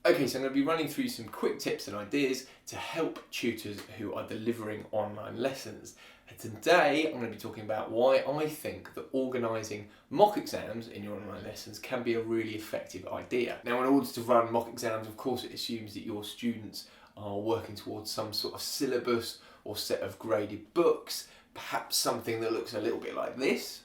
Okay, so I'm going to be running through some quick tips and ideas to help tutors who are delivering online lessons. And today I'm going to be talking about why I think that organising mock exams in your online lessons can be a really effective idea. Now, in order to run mock exams, of course, it assumes that your students are working towards some sort of syllabus or set of graded books, perhaps something that looks a little bit like this.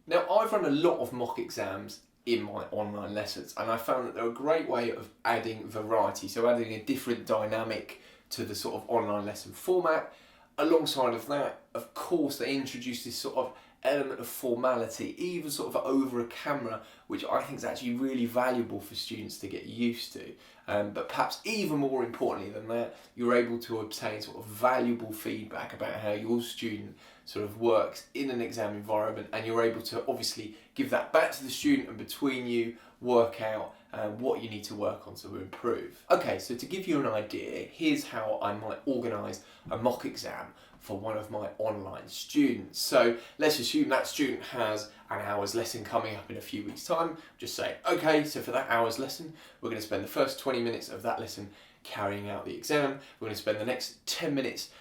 Now, I've run a lot of mock exams in my online lessons, and I found that they're a great way of adding variety, so adding a different dynamic to the sort of online lesson format. Alongside of that, of course, they introduce this sort of element of formality, even sort of over a camera, which I think is actually really valuable for students to get used to. But perhaps even more importantly than that, you're able to obtain sort of valuable feedback about how your student sort of works in an exam environment, and you're able to obviously give that back to the student, and between you work out what you need to work on to improve. Okay, so to give you an idea, here's how I might organise a mock exam for one of my online students. So let's assume that student has an hour's lesson coming up in a few weeks' time. Just say, okay, so for that hour's lesson, we're going to spend the first 20 minutes of that lesson carrying out the exam. We're going to spend the next 10 minutes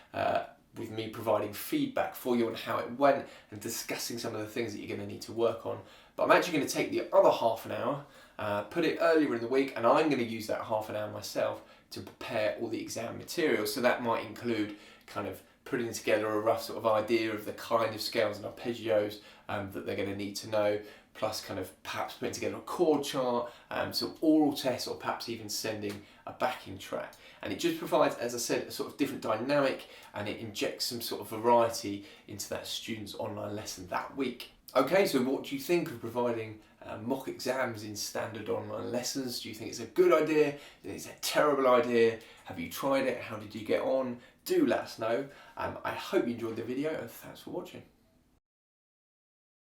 with me providing feedback for you on how it went and discussing some of the things that you're going to need to work on. But I'm actually going to take the other half an hour, put it earlier in the week, and I'm going to use that half an hour myself to prepare all the exam materials. So that might include kind of putting together a rough sort of idea of the kind of scales and arpeggios that they're going to need to know, plus kind of perhaps putting together a chord chart, some oral tests, or perhaps even sending a backing track. And it just provides, as I said, a sort of different dynamic, and it injects some sort of variety into that student's online lesson that week. Okay, so what do you think of providing mock exams in standard online lessons? Do you think it's a good idea? Do you think it's a terrible idea? Have you tried it? How did you get on? Do let us know. I hope you enjoyed the video, and thanks for watching.